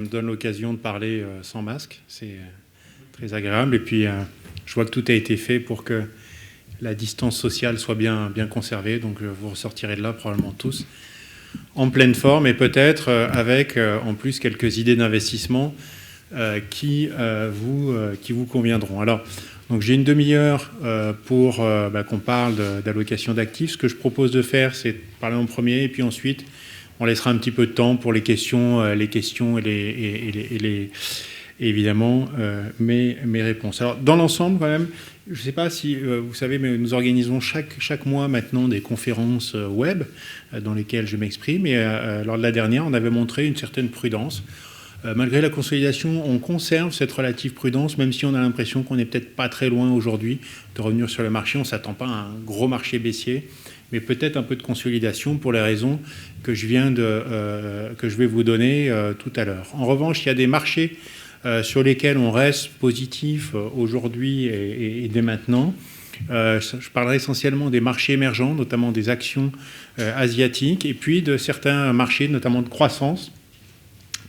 me donne l'occasion de parler sans masque. C'est très agréable. Et puis, je vois que tout a été fait pour que la distance sociale soit bien conservée. Donc, vous ressortirez de là probablement tous en pleine forme et peut-être avec en plus quelques idées d'investissement qui vous conviendront. Alors, donc j'ai une demi-heure pour qu'on parle d'allocation d'actifs. Ce que je propose de faire, c'est de parler en premier et puis ensuite, on laissera un petit peu de temps pour les questions et évidemment mes réponses. Alors, dans l'ensemble, quand même, je ne sais pas si vous savez, mais nous organisons chaque mois maintenant des conférences web dans lesquelles je m'exprime. Et lors de la dernière, on avait montré une certaine prudence. Malgré la consolidation, on conserve cette relative prudence, même si on a l'impression qu'on n'est peut-être pas très loin aujourd'hui de revenir sur le marché. On ne s'attend pas à un gros marché baissier, mais peut-être un peu de consolidation pour les raisons que je vais vous donner tout à l'heure. En revanche, il y a des marchés sur lesquels on reste positif aujourd'hui et dès maintenant. Je parlerai essentiellement des marchés émergents, notamment des actions asiatiques, et puis de certains marchés, notamment de croissance,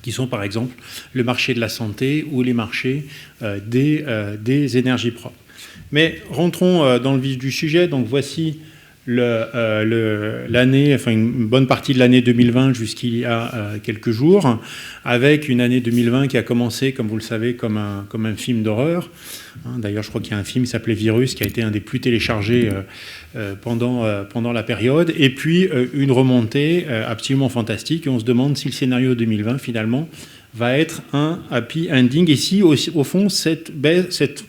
qui sont par exemple le marché de la santé ou les marchés des énergies propres. Mais rentrons dans le vif du sujet. Donc voici l'année, enfin une bonne partie de l'année 2020 jusqu'il y a quelques jours, avec une année 2020 qui a commencé, comme vous le savez, comme un film d'horreur. D'ailleurs, je crois qu'il y a un film qui s'appelait Virus, qui a été un des plus téléchargés pendant la période. Et puis, une remontée absolument fantastique. Et on se demande si le scénario 2020, finalement, va être un happy ending. Et si, au fond, cette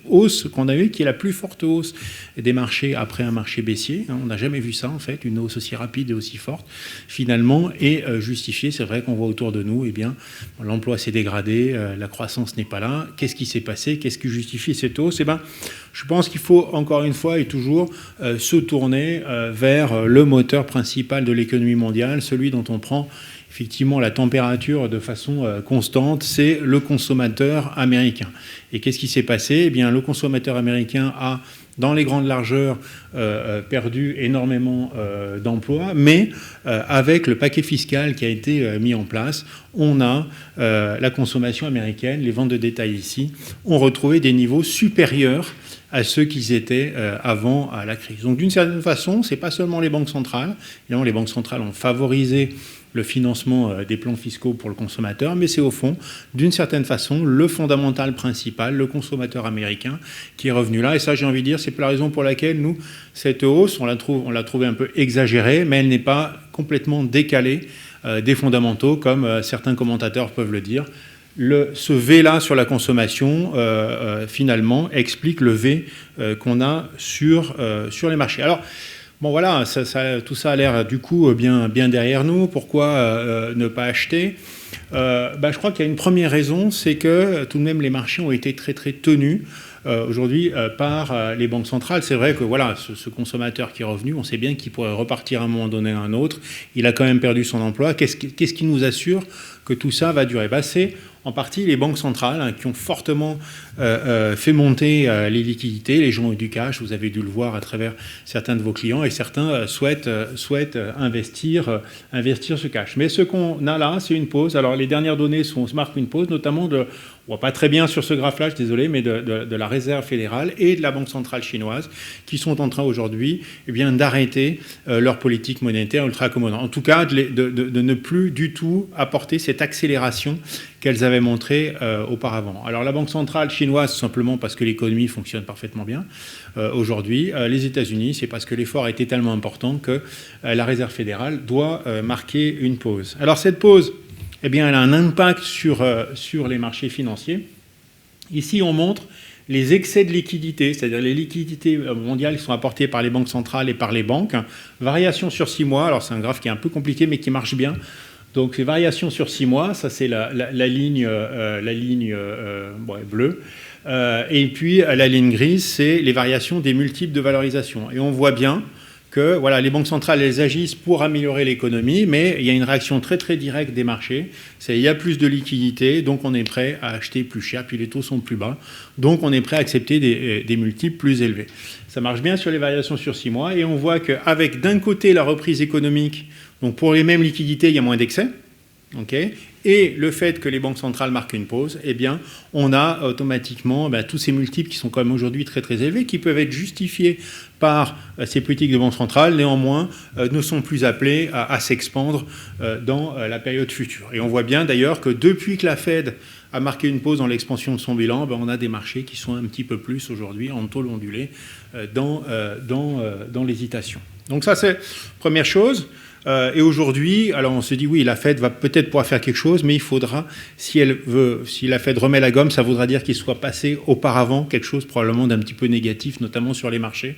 hausse qu'on a eue, qui est la plus forte hausse des marchés après un marché baissier, on n'a jamais vu ça, en fait, une hausse aussi rapide et aussi forte, finalement, est justifiée. C'est vrai qu'on voit autour de nous, eh bien, l'emploi s'est dégradé, la croissance n'est pas là. Qu'est-ce qui s'est passé? Qu'est-ce qui justifie cette hausse? Eh bien, je pense qu'il faut, encore une fois et toujours, se tourner vers le moteur principal de l'économie mondiale, celui dont on prend effectivement la température de façon constante, c'est le consommateur américain. Et qu'est-ce qui s'est passé? Eh bien, le consommateur américain a, dans les grandes largeurs, perdu énormément d'emplois, mais avec le paquet fiscal qui a été mis en place, on a la consommation américaine, les ventes de détail ici, ont retrouvé des niveaux supérieurs à ceux qu'ils étaient avant à la crise. Donc d'une certaine façon, ce n'est pas seulement les banques centrales. Évidemment, les banques centrales ont favorisé le financement des plans fiscaux pour le consommateur, mais c'est au fond, d'une certaine façon, le fondamental principal, le consommateur américain, qui est revenu là. Et ça, j'ai envie de dire, c'est la raison pour laquelle nous, cette hausse, on l'a trouvée un peu exagérée, mais elle n'est pas complètement décalée des fondamentaux, comme certains commentateurs peuvent le dire. Ce V-là sur la consommation, finalement, explique le V qu'on a sur les marchés. Alors, bon voilà, tout ça a l'air du coup bien derrière nous. Pourquoi ne pas acheter? Je crois qu'il y a une première raison, c'est que tout de même les marchés ont été très tenus aujourd'hui par les banques centrales. C'est vrai que voilà, ce consommateur qui est revenu, on sait bien qu'il pourrait repartir à un moment donné à un autre. Il a quand même perdu son emploi. Qu'est-ce qui nous assure que tout ça va durer? C'est en partie les banques centrales qui ont fortement fait monter les liquidités. Les gens ont du cash, vous avez dû le voir à travers certains de vos clients, et certains souhaitent investir ce cash. Mais ce qu'on a là, c'est une pause. Alors les dernières données marquent une pause, notamment on voit pas très bien sur ce graphe-là, je suis désolé, mais de la Réserve fédérale et de la Banque centrale chinoise, qui sont en train aujourd'hui d'arrêter leur politique monétaire ultra-accommodante. En tout cas, de ne plus du tout apporter cette accélération qu'elles avaient montrée auparavant. Alors la Banque centrale chinoise, simplement parce que l'économie fonctionne parfaitement bien aujourd'hui. Les États-Unis, c'est parce que l'effort a été tellement important que la Réserve fédérale doit marquer une pause. Alors cette pause, eh bien, elle a un impact sur les marchés financiers. Ici, on montre les excès de liquidités, c'est-à-dire les liquidités mondiales qui sont apportées par les banques centrales et par les banques. Variation sur 6 mois, alors c'est un graphe qui est un peu compliqué, mais qui marche bien. Donc, les variations sur 6 mois, ça c'est la ligne bleue. Et puis, la ligne grise, c'est les variations des multiples de valorisation. Et on voit bien que voilà, les banques centrales, elles agissent pour améliorer l'économie, mais il y a une réaction très directe des marchés. Il y a plus de liquidités, donc on est prêt à acheter plus cher, puis les taux sont plus bas, donc on est prêt à accepter des multiples plus élevés. Ça marche bien sur les variations sur 6 mois, et on voit qu'avec d'un côté la reprise économique, donc pour les mêmes liquidités, il y a moins d'excès, okay, et le fait que les banques centrales marquent une pause, eh bien, on a automatiquement tous ces multiples qui sont quand même aujourd'hui très très élevés, qui peuvent être justifiés par ces politiques de banque centrale, néanmoins ne sont plus appelés à s'expandre dans la période future. Et on voit bien d'ailleurs que depuis que la Fed a marqué une pause dans l'expansion de son bilan, on a des marchés qui sont un petit peu plus aujourd'hui en taux ondulé dans l'hésitation. Donc ça, c'est première chose. Et aujourd'hui, alors on se dit oui, la Fed va peut-être pouvoir faire quelque chose, mais il faudra, si la Fed remet la gomme, ça voudra dire qu'il soit passé auparavant quelque chose probablement d'un petit peu négatif, notamment sur les marchés.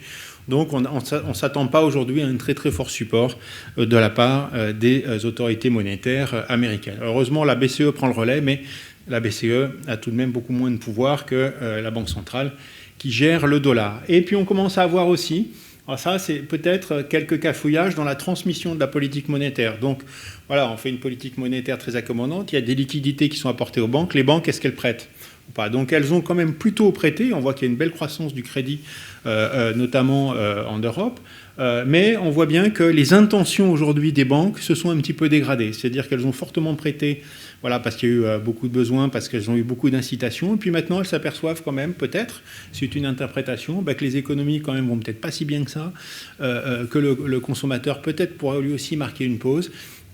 Donc on ne s'attend pas aujourd'hui à un très très fort support de la part des autorités monétaires américaines. Heureusement, la BCE prend le relais, mais la BCE a tout de même beaucoup moins de pouvoir que la Banque centrale qui gère le dollar. Et puis on commence à avoir aussi, alors ça c'est peut-être quelques cafouillages dans la transmission de la politique monétaire. Donc voilà, on fait une politique monétaire très accommodante, il y a des liquidités qui sont apportées aux banques. Les banques, est-ce qu'elles prêtent ou pas? Donc elles ont quand même plutôt prêté, on voit qu'il y a une belle croissance du crédit, notamment en Europe. Mais on voit bien que les intentions aujourd'hui des banques se sont un petit peu dégradées. C'est-à-dire qu'elles ont fortement prêté, voilà, parce qu'il y a eu beaucoup de besoins, parce qu'elles ont eu beaucoup d'incitations. Et puis maintenant, elles s'aperçoivent quand même, peut-être, c'est une interprétation, que les économies quand même vont peut-être pas si bien que ça, que le consommateur peut-être pourra lui aussi marquer une pause.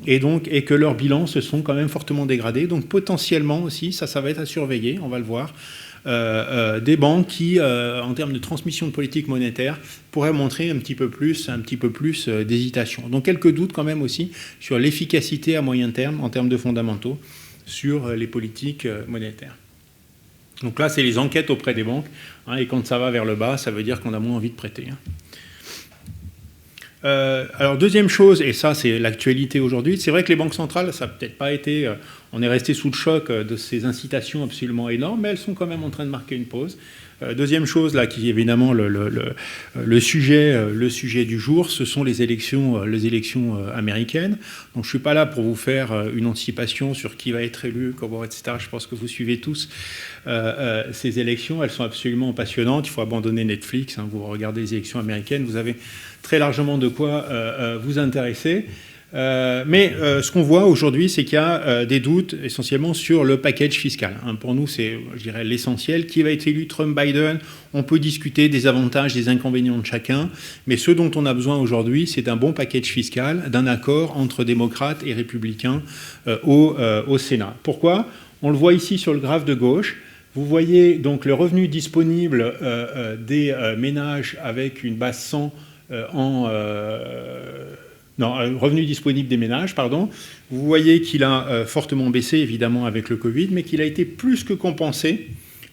Et que leurs bilans se sont quand même fortement dégradés. Donc potentiellement aussi, ça va être à surveiller, on va le voir. Des banques qui, en termes de transmission de politique monétaire, pourraient montrer un petit peu plus d'hésitation. Donc quelques doutes quand même aussi sur l'efficacité à moyen terme, en termes de fondamentaux, sur les politiques monétaires. Donc là, c'est les enquêtes auprès des banques, et quand ça va vers le bas, ça veut dire qu'on a moins envie de prêter. Alors deuxième chose, et ça c'est l'actualité aujourd'hui, c'est vrai que les banques centrales, ça n'a peut-être pas été, on est resté sous le choc de ces incitations absolument énormes, mais elles sont quand même en train de marquer une pause. Deuxième chose là, qui est évidemment le sujet du jour, ce sont les élections américaines. Donc je suis pas là pour vous faire une anticipation sur qui va être élu, comment, etc. Je pense que vous suivez tous ces élections, elles sont absolument passionnantes. Il faut abandonner Netflix, vous regardez les élections américaines, vous avez très largement de quoi vous intéresser. Mais ce qu'on voit aujourd'hui, c'est qu'il y a des doutes essentiellement sur le package fiscal. Pour nous, c'est, je dirais, l'essentiel. Qui va être élu, Trump-Biden? On peut discuter des avantages, des inconvénients de chacun, mais ce dont on a besoin aujourd'hui, c'est d'un bon package fiscal, d'un accord entre démocrates et républicains au Sénat. Pourquoi? On le voit ici sur le graphe de gauche. Vous voyez donc le revenu disponible des ménages avec une base 100 revenu disponible des ménages, pardon. Vous voyez qu'il a fortement baissé, évidemment, avec le Covid, mais qu'il a été plus que compensé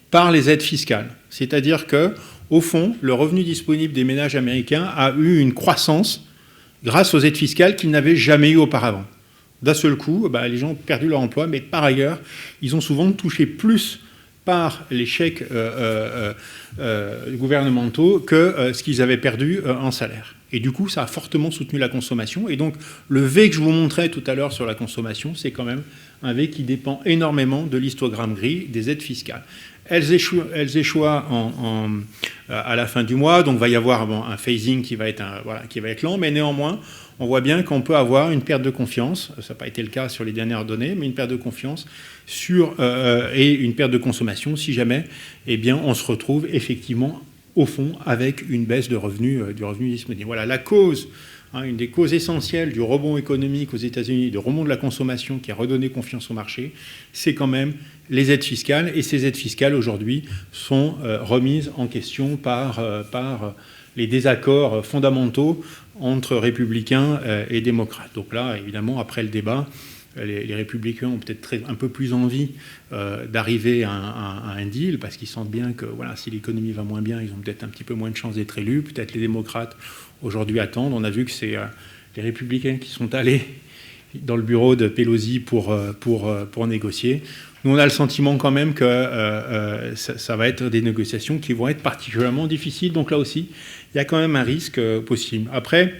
par les aides fiscales. C'est-à-dire que, au fond, le revenu disponible des ménages américains a eu une croissance grâce aux aides fiscales qu'ils n'avaient jamais eu auparavant. D'un seul coup, les gens ont perdu leur emploi, mais par ailleurs, ils ont souvent touché plus par les chèques gouvernementaux que ce qu'ils avaient perdu en salaire. Et du coup, ça a fortement soutenu la consommation. Et donc, le V que je vous montrais tout à l'heure sur la consommation, c'est quand même un V qui dépend énormément de l'histogramme gris des aides fiscales. Elles échouent à la fin du mois, donc il va y avoir un phasing qui va être lent, mais néanmoins, on voit bien qu'on peut avoir une perte de confiance, ça n'a pas été le cas sur les dernières données, mais une perte de confiance et une perte de consommation si jamais on se retrouve effectivement au fond avec une baisse du revenu disponible. Voilà la cause, une des causes essentielles du rebond économique aux États-Unis, du rebond de la consommation qui a redonné confiance au marché, c'est quand même les aides fiscales. Et ces aides fiscales aujourd'hui sont remises en question par les désaccords fondamentaux entre républicains et démocrates. Donc là, évidemment, après le débat, les républicains ont peut-être un peu plus envie d'arriver à un deal, parce qu'ils sentent bien que si l'économie va moins bien, ils ont peut-être un petit peu moins de chances d'être élus. Peut-être les démocrates, aujourd'hui, attendent. On a vu que c'est les républicains qui sont allés dans le bureau de Pelosi pour négocier. Nous, on a le sentiment quand même que ça va être des négociations qui vont être particulièrement difficiles. Donc là aussi, il y a quand même un risque possible. Après,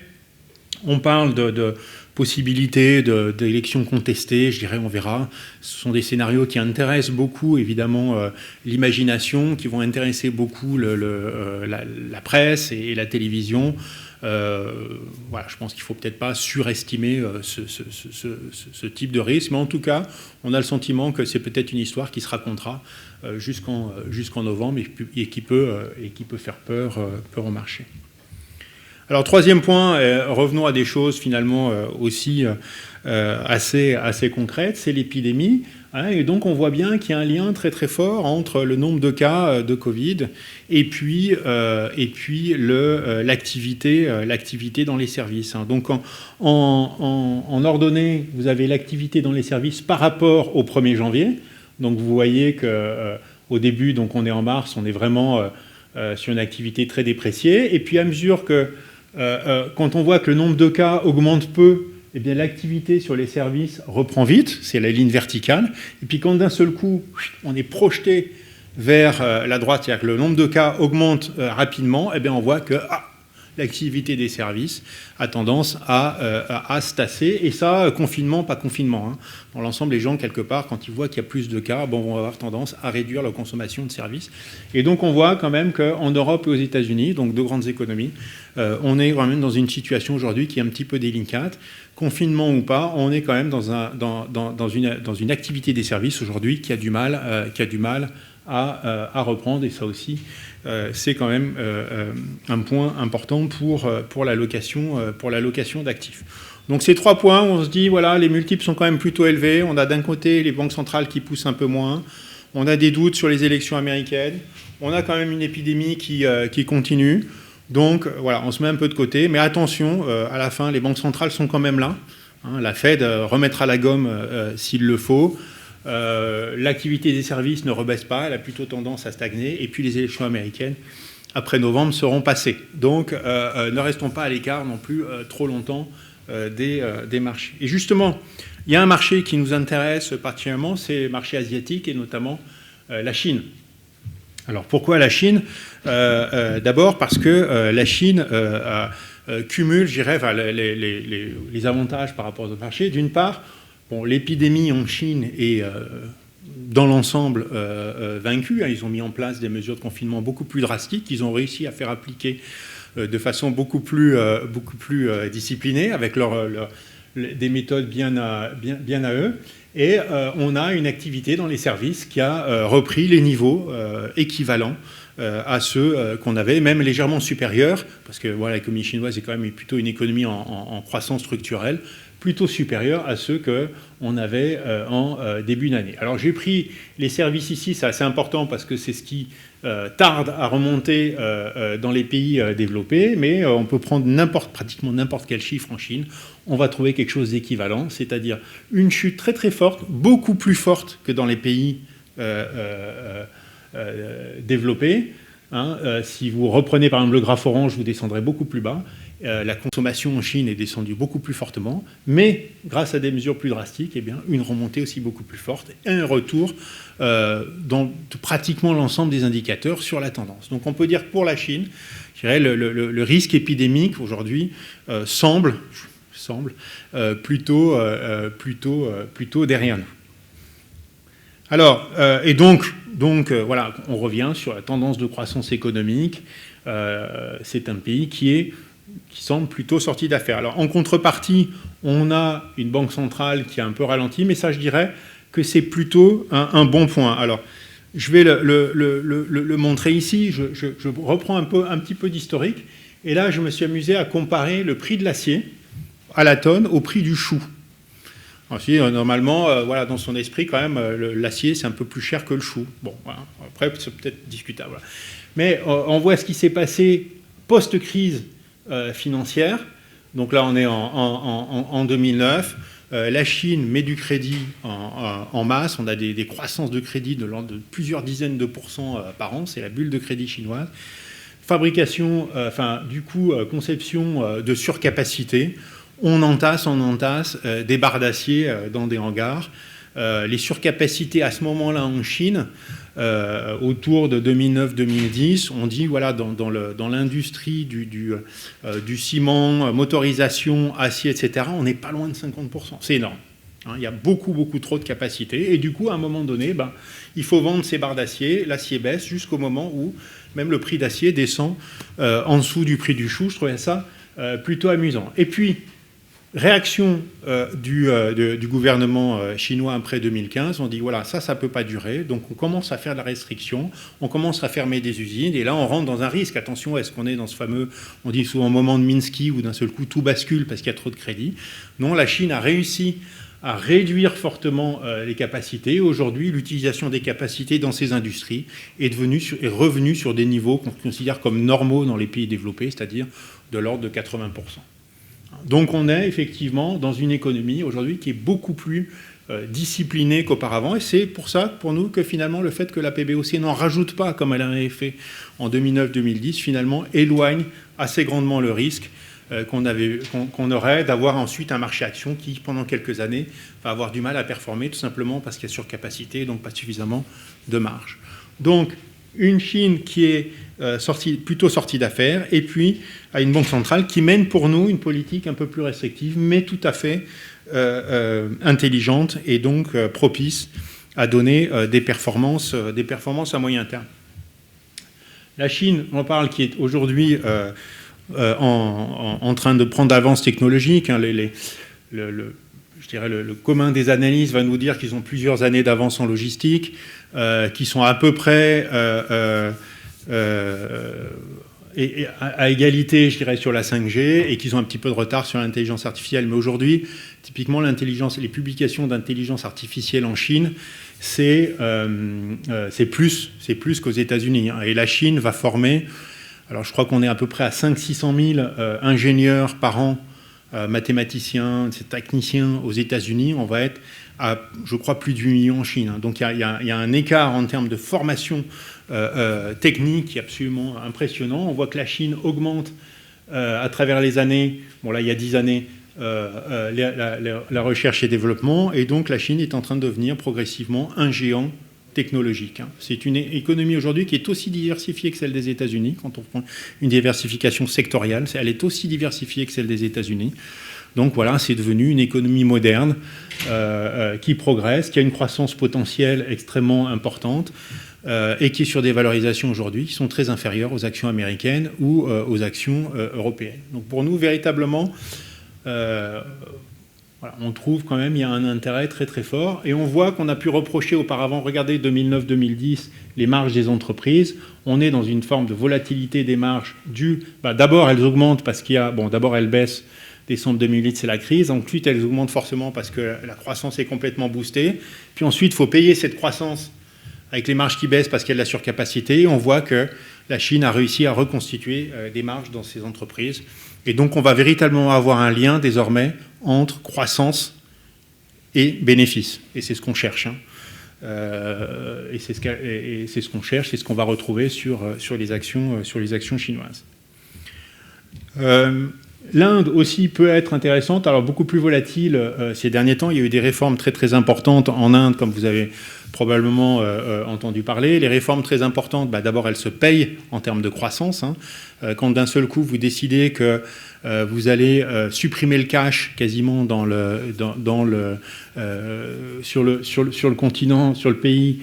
on parle de possibilité d'élections contestées, je dirais, on verra. Ce sont des scénarios qui intéressent beaucoup, évidemment, l'imagination, qui vont intéresser beaucoup la presse et la télévision. Voilà, je pense qu'il ne faut peut-être pas surestimer ce type de risque, mais en tout cas, on a le sentiment que c'est peut-être une histoire qui se racontera jusqu'en novembre et qui peut faire peur au marché. Alors, troisième point, revenons à des choses finalement aussi assez concrètes, c'est l'épidémie. Hein, et donc, on voit bien qu'il y a un lien très très fort entre le nombre de cas de Covid et puis l'activité dans les services. Hein. Donc, en ordonnée, vous avez l'activité dans les services par rapport au 1er janvier. Donc, vous voyez qu'au début, donc on est en mars, on est vraiment sur une activité très dépréciée. Et puis, à mesure que quand on voit que le nombre de cas augmente peu, eh bien, l'activité sur les services reprend vite, c'est la ligne verticale. Et puis quand d'un seul coup, on est projeté vers la droite, c'est-à-dire que le nombre de cas augmente rapidement, eh bien, on voit que l'activité des services a tendance à se tasser. Et ça, confinement, pas confinement. Hein. Dans l'ensemble, les gens, quelque part, quand ils voient qu'il y a plus de cas, vont avoir tendance à réduire leur consommation de services. Et donc, on voit quand même qu'en Europe et aux États-Unis, donc deux grandes économies, on est quand même dans une situation aujourd'hui qui est un petit peu délicate. Confinement ou pas, on est quand même dans une activité des services aujourd'hui qui a du mal à reprendre. Et ça aussi, c'est quand même un point important pour l'allocation d'actifs. Donc ces 3 points, on se dit, voilà, les multiples sont quand même plutôt élevés. On a d'un côté les banques centrales qui poussent un peu moins. On a des doutes sur les élections américaines. On a quand même une épidémie qui continue. Donc voilà, on se met un peu de côté. Mais attention, à la fin, les banques centrales sont quand même là. Hein, la Fed remettra la gomme s'il le faut. L'activité des services ne rebaisse pas, elle a plutôt tendance à stagner. Et puis les élections américaines, après novembre, seront passées. Donc ne restons pas à l'écart non plus trop longtemps des marchés. Et justement, il y a un marché qui nous intéresse particulièrement, c'est le marché asiatique et notamment la Chine. Alors pourquoi la Chine ? D'abord parce que la Chine cumule, je dirais, les avantages par rapport au marché. D'une part, bon, l'épidémie en Chine est dans l'ensemble vaincue. Ils ont mis en place des mesures de confinement beaucoup plus drastiques. Ils ont réussi à faire appliquer de façon beaucoup plus disciplinée, avec des méthodes bien à eux. Et on a une activité dans les services qui a repris les niveaux équivalents à ceux qu'on avait, même légèrement supérieurs, parce que voilà, l'économie chinoise est quand même plutôt une économie en croissance structurelle, plutôt supérieurs à ceux qu'on avait en début d'année. Alors j'ai pris les services ici, c'est assez important parce que c'est ce qui tarde à remonter dans les pays développés, mais on peut prendre pratiquement n'importe quel chiffre en Chine, on va trouver quelque chose d'équivalent, c'est-à-dire une chute très très forte, beaucoup plus forte que dans les pays développés. Hein, si vous reprenez par exemple le graphe orange, vous descendrez beaucoup plus bas. La consommation en Chine est descendue beaucoup plus fortement, mais grâce à des mesures plus drastiques, eh bien, une remontée aussi beaucoup plus forte et un retour dans pratiquement l'ensemble des indicateurs sur la tendance. Donc on peut dire que pour la Chine, je dirais, le risque épidémique aujourd'hui semble plutôt derrière nous. Alors, et donc voilà, on revient sur la tendance de croissance économique. C'est un pays qui semble plutôt sorti d'affaires. Alors, en contrepartie, on a une banque centrale qui a un peu ralenti, mais ça, je dirais que c'est plutôt un bon point. Alors, je vais le montrer ici. Je reprends un petit peu d'historique. Et là, je me suis amusé à comparer le prix de l'acier à la tonne au prix du chou. Ensuite, normalement, voilà, dans son esprit, quand même, l'acier, c'est un peu plus cher que le chou. Bon, voilà. Après, c'est peut-être discutable. Voilà. Mais on voit ce qui s'est passé post-crise financière. Donc là, on est en 2009. La Chine met du crédit en masse. On a des croissances de crédit de plusieurs dizaines de pourcents par an. C'est la bulle de crédit chinoise. Fabrication, conception de surcapacité. On entasse des barres d'acier dans des hangars. Les surcapacités à ce moment-là en Chine, autour de 2009-2010, on dit, voilà, dans l'industrie du ciment, motorisation, acier, etc., on n'est pas loin de 50%. C'est énorme. Hein, il y a beaucoup, beaucoup trop de capacités. Et du coup, à un moment donné, il faut vendre ces barres d'acier. L'acier baisse jusqu'au moment où même le prix d'acier descend en dessous du prix du chou. Je trouvais ça plutôt amusant. Et puis, réaction du gouvernement chinois après 2015, on dit voilà, ça ne peut pas durer, donc on commence à faire de la restriction, on commence à fermer des usines, et là on rentre dans un risque. Attention, est-ce qu'on est dans ce fameux, on dit souvent moment de Minsky, où d'un seul coup tout bascule parce qu'il y a trop de crédit? Non, la Chine a réussi à réduire fortement les capacités. Aujourd'hui, l'utilisation des capacités dans ces industries est revenue sur des niveaux qu'on considère comme normaux dans les pays développés, c'est-à-dire de l'ordre de 80%. Donc on est effectivement dans une économie aujourd'hui qui est beaucoup plus disciplinée qu'auparavant, et c'est pour ça, pour nous, que finalement le fait que la PBOC n'en rajoute pas comme elle avait fait en 2009-2010, finalement éloigne assez grandement le risque qu'on aurait d'avoir ensuite un marché action qui, pendant quelques années, va avoir du mal à performer, tout simplement parce qu'il y a surcapacité, donc pas suffisamment de marge. Donc, une Chine qui est plutôt sortie d'affaires, et puis à une banque centrale qui mène pour nous une politique un peu plus restrictive, mais tout à fait intelligente, et donc propice à donner des performances à moyen terme. La Chine, on parle, qui est aujourd'hui en train de prendre d'avance technologique. Hein, je dirais le commun des analyses va nous dire qu'ils ont plusieurs années d'avance en logistique, qui sont à peu près à égalité, je dirais, sur la 5G, et qu'ils ont un petit peu de retard sur l'intelligence artificielle. Mais aujourd'hui, typiquement, les publications d'intelligence artificielle en Chine, c'est plus qu'aux États-Unis. Hein. Et la Chine va former, alors je crois qu'on est à peu près à 500-600 000 ingénieurs par an, mathématiciens, techniciens aux États-Unis. On va être à, je crois, plus d'8 millions en Chine. Hein. Donc il y a un écart en termes de formation technique qui est absolument impressionnant. On voit que la Chine augmente à travers les années, bon là il y a 10 années, la recherche et développement, et donc la Chine est en train de devenir progressivement un géant technologique. C'est une économie aujourd'hui qui est aussi diversifiée que celle des États-Unis. Quand on prend une diversification sectorielle, elle est aussi diversifiée que celle des États-Unis. Donc voilà, c'est devenu une économie moderne qui progresse, qui a une croissance potentielle extrêmement importante et qui est sur des valorisations aujourd'hui qui sont très inférieures aux actions américaines ou aux actions européennes. Donc pour nous, véritablement, voilà, on trouve quand même il y a un intérêt très très fort, et on voit qu'on a pu reprocher auparavant, regardez 2009-2010, les marges des entreprises. On est dans une forme de volatilité des marges due, d'abord elles augmentent parce qu'il y a, d'abord elles baissent, décembre 2008 c'est la crise, ensuite elles augmentent forcément parce que la croissance est complètement boostée, puis ensuite il faut payer cette croissance avec les marges qui baissent parce qu'il y a de la surcapacité. On voit que la Chine a réussi à reconstituer des marges dans ses entreprises. Et donc, on va véritablement avoir un lien désormais entre croissance et bénéfices. Et c'est ce qu'on cherche. Hein. Et c'est ce qu'on cherche, c'est ce qu'on va retrouver sur les actions chinoises. L'Inde aussi peut être intéressante, alors beaucoup plus volatile ces derniers temps. Il y a eu des réformes très très importantes en Inde, comme vous avez probablement entendu parler. Les réformes très importantes, d'abord elles se payent en termes de croissance. Hein. Quand d'un seul coup vous décidez que vous allez supprimer le cash quasiment sur le continent, sur le pays,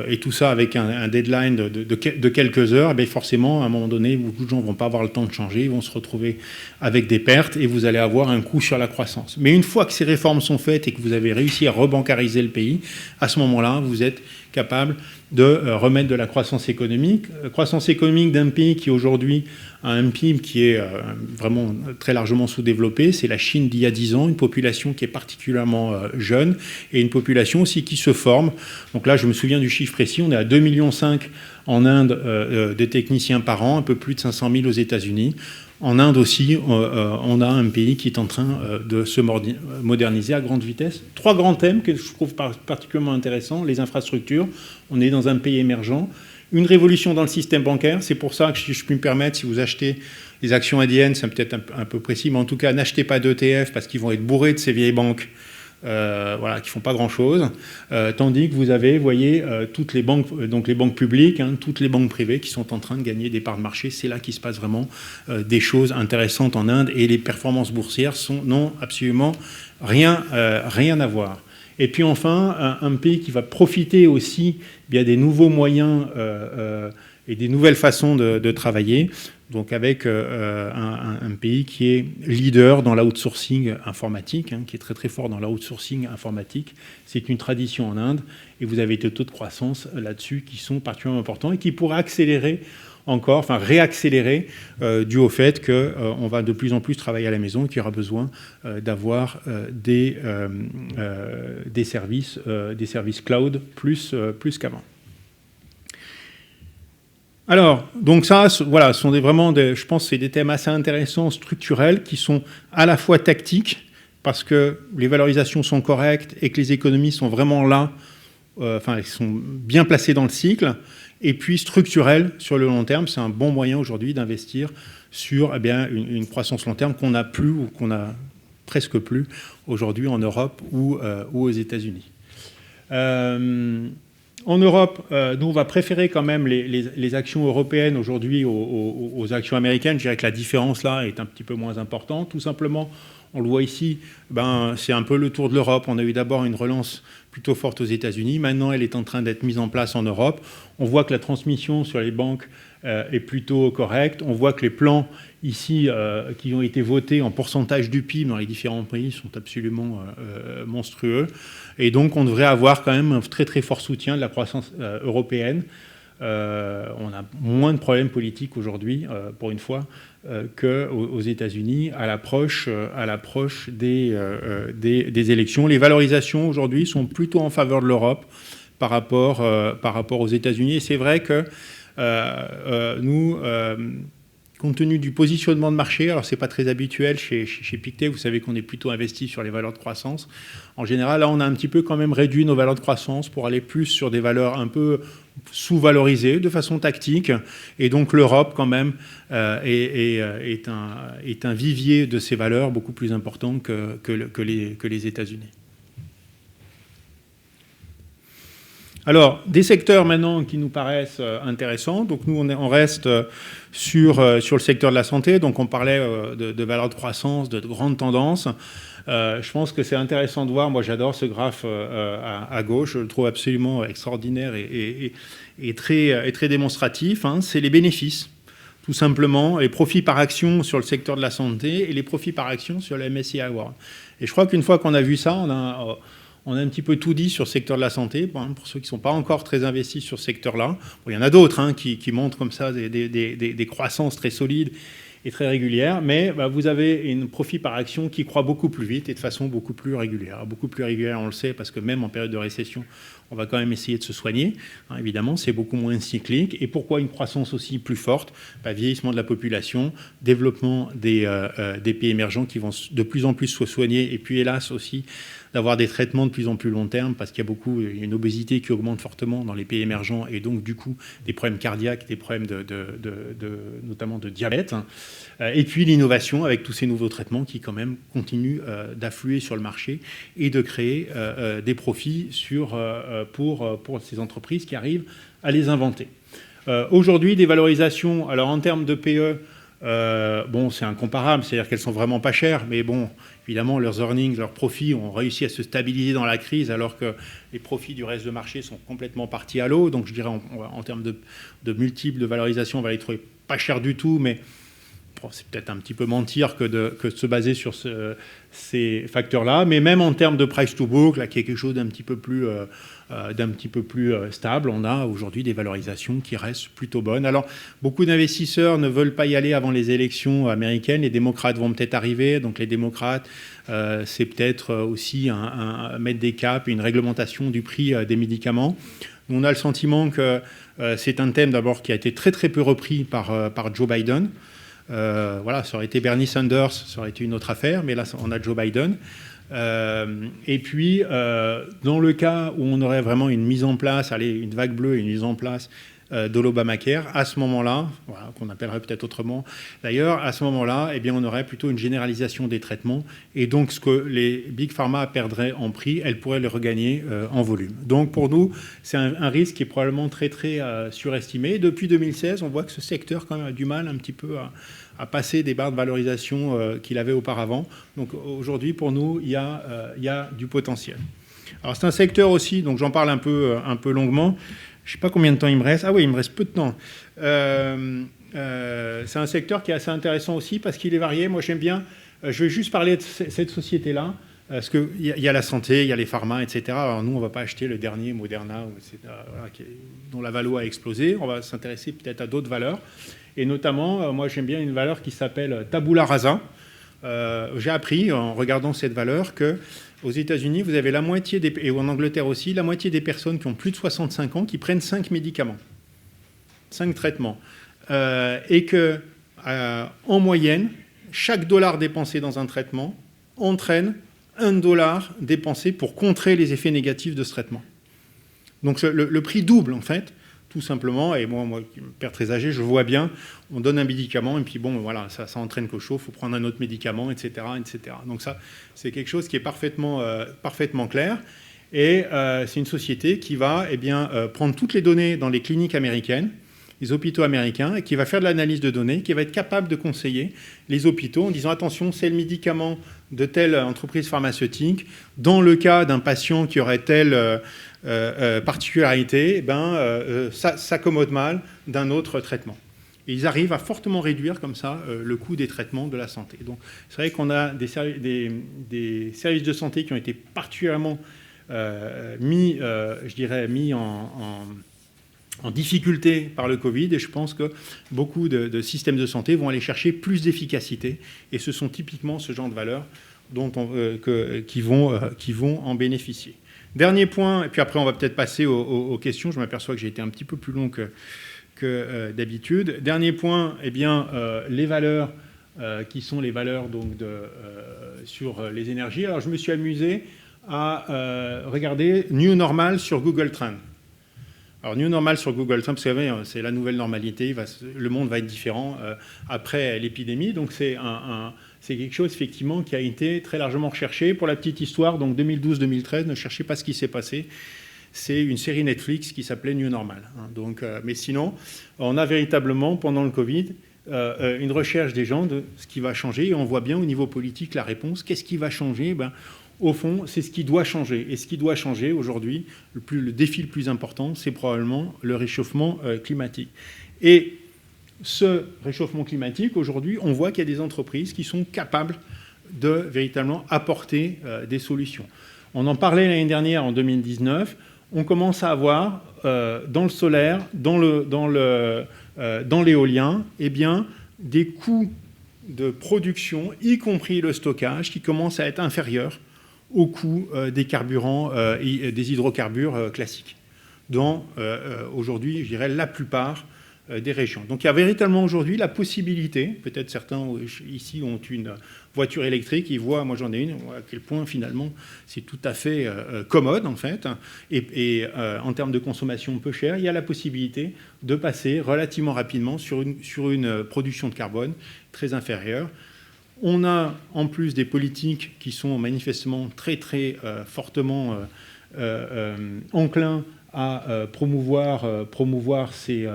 et tout ça avec un deadline de quelques heures, et forcément, à un moment donné, beaucoup de gens ne vont pas avoir le temps de changer, ils vont se retrouver avec des pertes, et vous allez avoir un coût sur la croissance. Mais une fois que ces réformes sont faites et que vous avez réussi à rebancariser le pays, à ce moment-là, vous êtes capable de remettre de la croissance économique. Croissance économique d'un pays qui aujourd'hui a un PIB qui est vraiment très largement sous-développé. C'est la Chine d'il y a 10 ans, une population qui est particulièrement jeune et une population aussi qui se forme. Donc là, je me souviens du chiffre précis, on est à 2,5 millions en Inde de techniciens par an, un peu plus de 500 000 aux États-Unis. En Inde aussi, on a un pays qui est en train de se moderniser à grande vitesse. 3 grands thèmes que je trouve particulièrement intéressants. Les infrastructures, on est dans un pays émergent. Une révolution dans le système bancaire, c'est pour ça que, si je puis me permettre, si vous achetez les actions indiennes, c'est peut-être un peu précis, mais en tout cas, n'achetez pas d'ETF parce qu'ils vont être bourrés de ces vieilles banques qui ne font pas grand-chose, tandis que vous avez, voyez, toutes les banques, donc les banques publiques, toutes les banques privées qui sont en train de gagner des parts de marché. C'est là qu'il se passe vraiment des choses intéressantes en Inde, et les performances boursières n'ont absolument rien à voir. Et puis enfin, un pays qui va profiter aussi des nouveaux moyens et des nouvelles façons de travailler, donc avec un pays qui est leader dans l'outsourcing informatique, qui est très très fort dans l'outsourcing informatique. C'est une tradition en Inde, et vous avez des taux de croissance là-dessus qui sont particulièrement importants et qui pourraient accélérer encore, enfin réaccélérer, dû au fait qu'on va de plus en plus travailler à la maison et qu'il y aura besoin d'avoir des services cloud plus qu'avant. Alors, donc ça, voilà, ce sont je pense que c'est des thèmes assez intéressants, structurels, qui sont à la fois tactiques, parce que les valorisations sont correctes et que les économies sont vraiment là, elles sont bien placées dans le cycle, et puis structurelles sur le long terme. C'est un bon moyen aujourd'hui d'investir sur une croissance long terme qu'on n'a plus ou qu'on a presque plus aujourd'hui en Europe ou aux États-Unis. En Europe, nous, on va préférer quand même les actions européennes aujourd'hui aux actions américaines. Je dirais que la différence là est un petit peu moins importante. Tout simplement, on le voit ici, c'est un peu le tour de l'Europe. On a eu d'abord une relance plutôt forte aux États-Unis. Maintenant, elle est en train d'être mise en place en Europe. On voit que la transmission sur les banques est plutôt correcte. On voit que les plans ici qui ont été votés en pourcentage du PIB dans les différents pays sont absolument monstrueux. Et donc, on devrait avoir quand même un très très fort soutien de la croissance européenne. On a moins de problèmes politiques aujourd'hui, pour une fois, qu'aux États-Unis à l'approche des élections. Les valorisations aujourd'hui sont plutôt en faveur de l'Europe par rapport aux États-Unis. Et c'est vrai que nous, compte tenu du positionnement de marché, alors c'est pas très habituel chez Pictet, vous savez qu'on est plutôt investi sur les valeurs de croissance. En général, là, on a un petit peu quand même réduit nos valeurs de croissance pour aller plus sur des valeurs un peu sous-valorisées de façon tactique. Et donc l'Europe, quand même, est un vivier de ces valeurs beaucoup plus important que les États-Unis. Alors, des secteurs maintenant qui nous paraissent intéressants. Donc nous, on reste sur le secteur de la santé. Donc on parlait de valeurs de croissance, de grandes tendances. Je pense que c'est intéressant de voir. Moi, j'adore ce graphe à gauche. Je le trouve absolument extraordinaire et très démonstratif. C'est les bénéfices, tout simplement, les profits par action sur le secteur de la santé et les profits par action sur le MSCI World. Et je crois qu'une fois qu'on a vu ça, on a un petit peu tout dit sur le secteur de la santé, pour ceux qui ne sont pas encore très investis sur ce secteur-là. Bon, il y en a d'autres qui montrent comme ça des croissances très solides et très régulières, mais vous avez un profit par action qui croît beaucoup plus vite et de façon beaucoup plus régulière. Beaucoup plus régulière, on le sait, parce que même en période de récession, on va quand même essayer de se soigner. Évidemment, c'est beaucoup moins cyclique. Et pourquoi une croissance aussi plus forte ? Vieillissement de la population, développement des pays émergents qui vont de plus en plus se soigner, et puis hélas aussi d'avoir des traitements de plus en plus long terme, parce qu'il y a une obésité qui augmente fortement dans les pays émergents, et donc du coup des problèmes cardiaques, des problèmes notamment de diabète. Et puis l'innovation avec tous ces nouveaux traitements qui quand même continuent d'affluer sur le marché et de créer des profits pour ces entreprises qui arrivent à les inventer. Aujourd'hui, des valorisations, alors en termes de PE, c'est incomparable, c'est-à-dire qu'elles sont vraiment pas chères, mais bon, évidemment, leurs earnings, leurs profits ont réussi à se stabiliser dans la crise, alors que les profits du reste du marché sont complètement partis à l'eau. Donc je dirais en termes de multiples de valorisation, on va les trouver pas chers du tout, mais c'est peut-être un petit peu mentir que de se baser sur ces facteurs-là. Mais même en termes de price to book, là, qui est quelque chose d'un petit peu plus stable, on a aujourd'hui des valorisations qui restent plutôt bonnes. Alors, beaucoup d'investisseurs ne veulent pas y aller avant les élections américaines. Les démocrates vont peut-être arriver. Donc, les démocrates, c'est peut-être aussi mettre des caps et une réglementation du prix des médicaments. On a le sentiment que c'est un thème d'abord qui a été très très peu repris par Joe Biden. Ça aurait été Bernie Sanders, ça aurait été une autre affaire, mais là on a Joe Biden. Et puis dans le cas où on aurait vraiment une mise en place, une vague bleue et une mise en place de l'Obamacare, à ce moment-là, qu'on appellerait peut-être autrement d'ailleurs, à ce moment-là, on aurait plutôt une généralisation des traitements, et donc ce que les Big Pharma perdraient en prix, elles pourraient le regagner en volume. Donc pour nous, c'est un risque qui est probablement très très surestimé. Depuis 2016, on voit que ce secteur quand même a du mal un petit peu à passer des barres de valorisation qu'il avait auparavant. Donc aujourd'hui, pour nous, il y a du potentiel. Alors c'est un secteur aussi, donc j'en parle un peu longuement, Je ne sais pas combien de temps il me reste. Ah oui, il me reste peu de temps. C'est un secteur qui est assez intéressant aussi parce qu'il est varié. Moi, j'aime bien. Je vais juste parler de cette société-là. Parce qu'il y a la santé, il y a les pharma, etc. Alors nous, on ne va pas acheter le dernier Moderna, voilà, dont la valeur a explosé. On va s'intéresser peut-être à d'autres valeurs. Et notamment, moi, j'aime bien une valeur qui s'appelle Tabula Rasa. J'ai appris, en regardant cette valeur, qu'aux États-Unis, vous avez la moitié, et en Angleterre aussi, la moitié des personnes qui ont plus de 65 ans qui prennent 5 médicaments, 5 traitements. Et qu'en moyenne, chaque dollar dépensé dans un traitement entraîne $1 dépensé pour contrer les effets négatifs de ce traitement. Donc le prix double, en fait, tout simplement. Et moi, père très âgé, je vois bien, on donne un médicament, et puis bon, voilà, ça entraîne qu'au chaud, il faut prendre un autre médicament, etc., etc. Donc ça, c'est quelque chose qui est parfaitement clair. Et c'est une société qui va prendre toutes les données dans les cliniques américaines, les hôpitaux américains, et qui va faire de l'analyse de données, qui va être capable de conseiller les hôpitaux en disant attention, c'est le médicament de telle entreprise pharmaceutique. Dans le cas d'un patient qui aurait telle particularité, ça s'accommode mal d'un autre traitement. Et ils arrivent à fortement réduire comme ça le coût des traitements de la santé. Donc c'est vrai qu'on a des services de santé qui ont été particulièrement mis en difficulté par le Covid, et je pense que beaucoup de systèmes de santé vont aller chercher plus d'efficacité, et ce sont typiquement ce genre de valeurs qui vont en bénéficier. Dernier point, et puis après on va peut-être passer aux questions, je m'aperçois que j'ai été un petit peu plus long que d'habitude. Dernier point, les valeurs qui sont les valeurs donc, sur les énergies. Alors je me suis amusé à regarder New Normal sur Google Trends. Alors, New Normal sur Google Trends, vous savez, c'est la nouvelle normalité. Le monde va être différent après l'épidémie. Donc, c'est quelque chose, effectivement, qui a été très largement recherché. Pour la petite histoire, donc 2012-2013, ne cherchez pas ce qui s'est passé. C'est une série Netflix qui s'appelait New Normal. Donc, mais sinon, on a véritablement, pendant le Covid, une recherche des gens de ce qui va changer. Et on voit bien au niveau politique la réponse. Qu'est-ce qui va changer ? Au fond, c'est ce qui doit changer. Et ce qui doit changer aujourd'hui, le défi le plus important, c'est probablement le réchauffement climatique. Et ce réchauffement climatique, aujourd'hui, on voit qu'il y a des entreprises qui sont capables de véritablement apporter des solutions. On en parlait l'année dernière, en 2019. On commence à avoir, dans le solaire, dans l'éolien, des coûts de production, y compris le stockage, qui commencent à être inférieurs au coût des carburants et des hydrocarbures classiques dans, aujourd'hui, je dirais, la plupart des régions. Donc il y a véritablement aujourd'hui la possibilité, peut-être certains ici ont une voiture électrique, ils voient, moi j'en ai une, à quel point finalement c'est tout à fait commode en fait, et en termes de consommation peu cher, il y a la possibilité de passer relativement rapidement sur une production de carbone très inférieure. On a en plus des politiques qui sont manifestement très très fortement enclins à promouvoir ces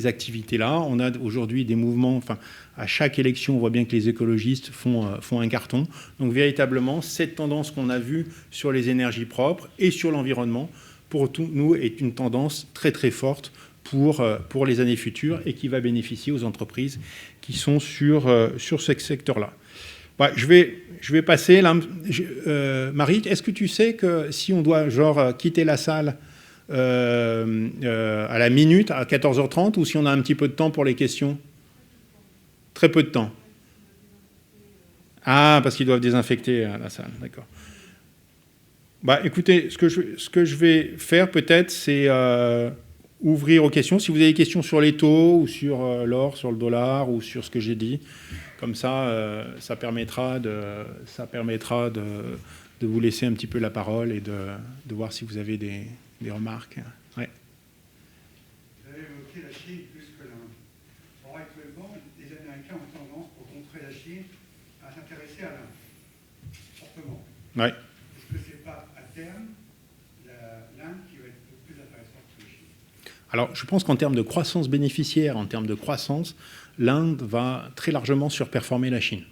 activités-là. On a aujourd'hui des mouvements, enfin, à chaque élection, on voit bien que les écologistes font un carton. Donc véritablement, cette tendance qu'on a vue sur les énergies propres et sur l'environnement, pour nous, est une tendance très très forte pour les années futures et qui va bénéficier aux entreprises qui sont sur ce secteur-là. Ouais, je vais passer là. Marie, est-ce que tu sais que si on doit quitter la salle à la minute, à 14h30, ou si on a un petit peu de temps pour les questions? Très peu de temps. Ah, parce qu'ils doivent désinfecter la salle, d'accord. Écoutez, ce que je vais faire peut-être, c'est ouvrir aux questions. Si vous avez des questions sur les taux, ou sur l'or, sur le dollar, ou sur ce que j'ai dit, comme ça, ça permettra de vous laisser un petit peu la parole et de voir si vous avez des remarques. Ouais. Vous avez évoqué la Chine plus que l'Inde. Or, actuellement, les Américains ont tendance, pour contrer la Chine, à s'intéresser à l'Inde, fortement. Ouais. Est-ce que ce n'est pas, à terme, l'Inde qui va être plus intéressante que la Chine? Alors, je pense qu'en termes de croissance bénéficiaire, en termes de croissance, l'Inde va très largement surperformer la Chine.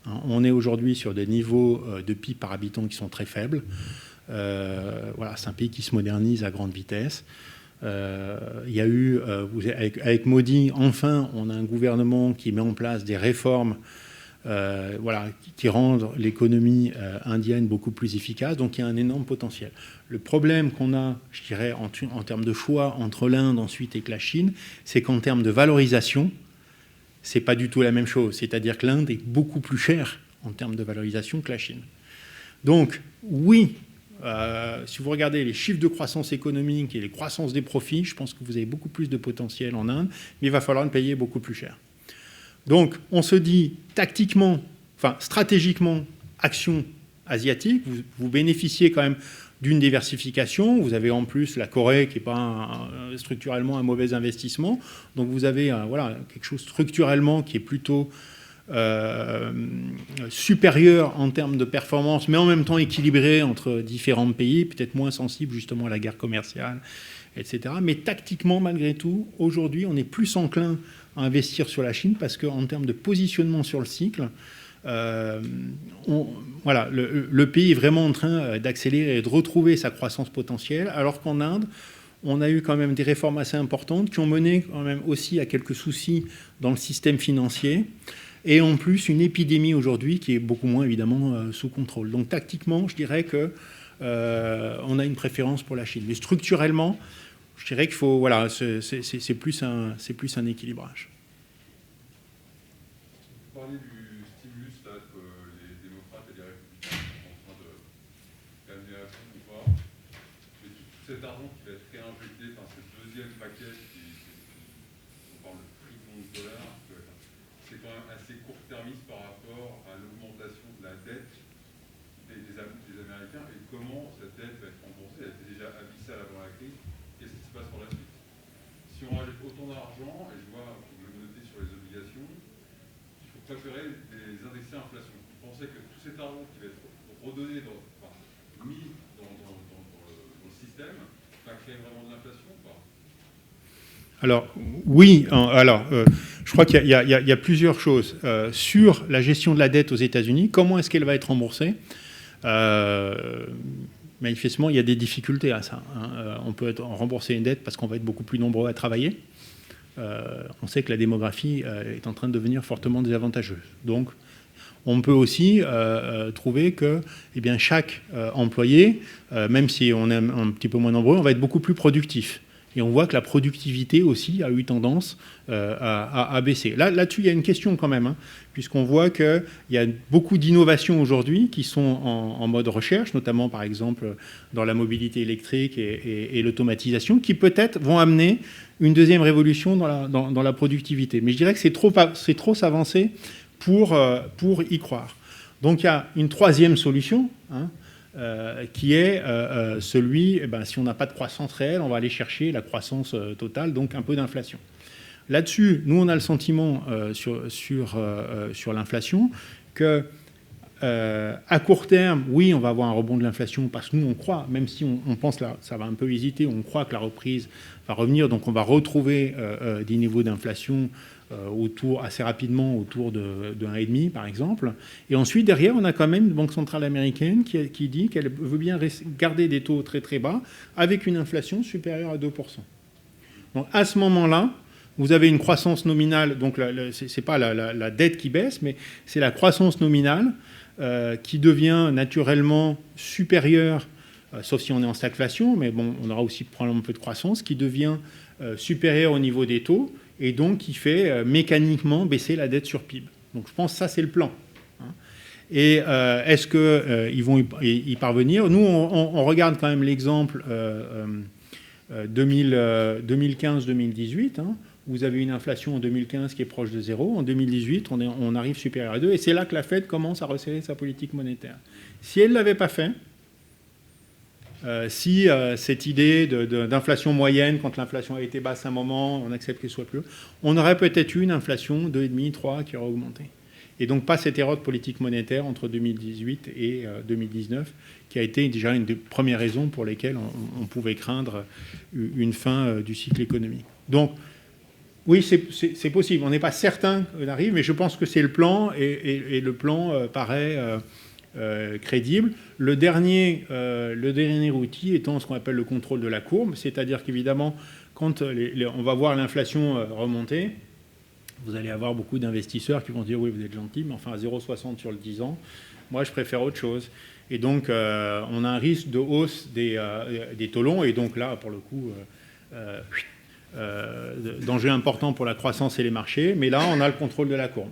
On est aujourd'hui sur des niveaux de PIB par habitant qui sont très faibles. Voilà, c'est un pays qui se modernise à grande vitesse. Il y a eu, avec Modi, enfin, on a un gouvernement qui met en place des réformes qui rendent l'économie indienne beaucoup plus efficace. Donc il y a un énorme potentiel. Le problème qu'on a, je dirais, en termes de choix entre l'Inde ensuite et que la Chine, c'est qu'en termes de valorisation, c'est pas du tout la même chose. C'est-à-dire que l'Inde est beaucoup plus chère en termes de valorisation que la Chine. Donc oui, si vous regardez les chiffres de croissance économique et les croissances des profits, je pense que vous avez beaucoup plus de potentiel en Inde, mais il va falloir le payer beaucoup plus cher. Donc, on se dit tactiquement, enfin stratégiquement, action asiatique, vous bénéficiez quand même d'une diversification. Vous avez en plus la Corée qui n'est pas structurellement un mauvais investissement. Donc, vous avez quelque chose structurellement qui est plutôt supérieur en termes de performance, mais en même temps équilibré entre différents pays, peut-être moins sensible justement à la guerre commerciale, etc. Mais tactiquement, malgré tout, aujourd'hui, on est plus enclin à investir sur la Chine parce qu'en termes de positionnement sur le cycle, le pays est vraiment en train d'accélérer et de retrouver sa croissance potentielle, alors qu'en Inde, on a eu quand même des réformes assez importantes qui ont mené quand même aussi à quelques soucis dans le système financier, et en plus une épidémie aujourd'hui qui est beaucoup moins évidemment sous contrôle. Donc tactiquement, je dirais que on a une préférence pour la Chine. Mais structurellement, je dirais qu'il faut, c'est plus un équilibrage. Vous parlez du stimulus là, que les démocrates et les républicains sont en train de calmer à fond ou pas. Mais tout cet argent qui va être réinjecté par ce deuxième paquet, on parle de trillions de dollars, c'est quand même assez court-termiste par rapport à l'augmentation de la dette des Américains et comment cette dette va être remboursée. Elle était déjà abyssale avant la crise. Qu'est-ce qui se passe pour la suite? Si on rajoute autant d'argent, et je vois que vous le notez sur les obligations, il faut préférer les indexer à l'inflation. Vous pensez que tout cet argent qui va être redonné, mis dans le système, va créer vraiment de l'inflation ou pas? Alors, oui. Je crois qu'il y a plusieurs choses. Sur la gestion de la dette aux États-Unis, comment est-ce qu'elle va être remboursée? Manifestement, il y a des difficultés à ça. On peut rembourser une dette parce qu'on va être beaucoup plus nombreux à travailler. On sait que la démographie est en train de devenir fortement désavantageuse. Donc, on peut aussi trouver que chaque employé, même si on est un petit peu moins nombreux, on va être beaucoup plus productif. Et on voit que la productivité aussi a eu tendance à baisser. Là-dessus, il y a une question quand même, puisqu'on voit qu'il y a beaucoup d'innovations aujourd'hui qui sont en mode recherche, notamment par exemple dans la mobilité électrique et l'automatisation, qui peut-être vont amener une deuxième révolution dans la productivité. Mais je dirais que c'est trop s'avancer pour y croire. Donc il y a une troisième solution, qui est si on n'a pas de croissance réelle, on va aller chercher la croissance totale, donc un peu d'inflation. Là-dessus, nous, on a le sentiment sur l'inflation que à court terme, oui, on va avoir un rebond de l'inflation parce que nous, on croit, même si on pense là, ça va un peu hésiter, on croit que la reprise va revenir, donc on va retrouver des niveaux d'inflation assez rapidement autour de 1,5 par exemple. Et ensuite, derrière, on a quand même une banque centrale américaine qui dit qu'elle veut bien garder des taux très très bas avec une inflation supérieure à 2%. Donc à ce moment-là, vous avez une croissance nominale, donc ce n'est pas la dette qui baisse, mais c'est la croissance nominale qui devient naturellement supérieure, sauf si on est en stagflation, mais bon, on aura aussi probablement un peu de croissance, qui devient supérieure au niveau des taux, et donc qui fait mécaniquement baisser la dette sur PIB. Donc je pense que ça, c'est le plan. Et est-ce qu'ils vont y parvenir? Nous, on regarde quand même l'exemple 2015-2018. Vous avez une inflation en 2015 qui est proche de 0. En 2018, on arrive supérieur à 2. Et c'est là que la Fed commence à resserrer sa politique monétaire. Si elle ne l'avait pas fait, si cette idée d'inflation moyenne, quand l'inflation a été basse à un moment, on accepte qu'elle soit plus haute, on aurait peut-être eu une inflation 2,5, 3 qui aurait augmenté. Et donc pas cette erreur de politique monétaire entre 2018 et 2019, qui a été déjà une des premières raisons pour lesquelles on pouvait craindre une fin du cycle économique. Donc, oui, c'est possible. On n'est pas certain qu'on arrive, mais je pense que c'est le plan, et le plan paraît crédible. Le dernier outil étant ce qu'on appelle le contrôle de la courbe, c'est-à-dire qu'évidemment, quand on va voir l'inflation remonter, vous allez avoir beaucoup d'investisseurs qui vont dire « oui, vous êtes gentil, mais enfin à 0,60 sur le 10 ans, moi je préfère autre chose ». Et donc, on a un risque de hausse des taux longs, et donc là, pour le coup, danger important pour la croissance et les marchés, mais là, on a le contrôle de la courbe.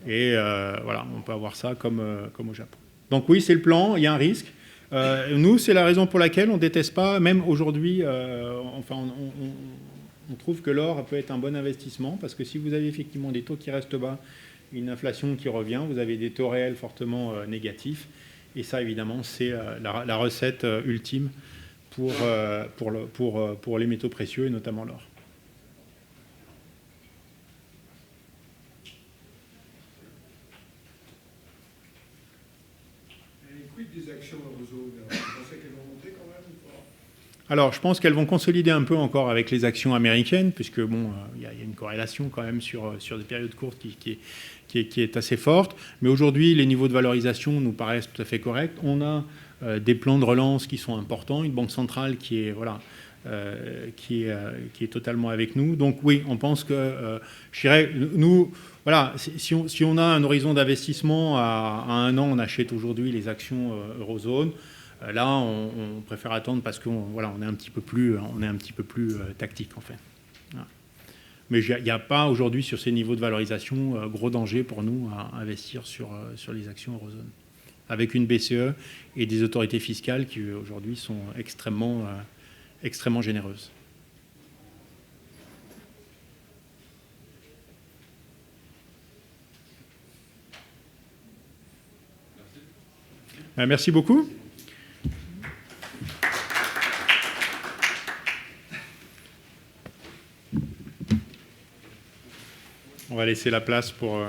Et voilà, on peut avoir ça comme au Japon. Donc oui, c'est le plan, il y a un risque. Nous, c'est la raison pour laquelle on ne déteste pas, même aujourd'hui, on trouve que l'or peut être un bon investissement, parce que si vous avez effectivement des taux qui restent bas, une inflation qui revient, vous avez des taux réels fortement négatifs, et ça, évidemment, c'est la recette ultime pour les métaux précieux, et notamment l'or. Des actions eurozone, vous pensez qu'elles vont monter quand même ou pas? Alors, je pense qu'elles vont consolider un peu encore avec les actions américaines, puisque bon, il y a une corrélation quand même sur des périodes courtes qui est assez forte. Mais aujourd'hui, les niveaux de valorisation nous paraissent tout à fait corrects. On a des plans de relance qui sont importants, une banque centrale qui est qui est totalement avec nous. Donc oui, on pense que, je dirais, nous, voilà, si on a un horizon d'investissement à 1 an, on achète aujourd'hui les actions eurozone. Là, on préfère attendre parce qu'on est un petit peu plus tactique en fait. Voilà. Mais il n'y a pas aujourd'hui sur ces niveaux de valorisation gros danger pour nous à investir sur les actions eurozone, avec une BCE et des autorités fiscales qui aujourd'hui sont extrêmement généreuses. Merci beaucoup. On va laisser la place pour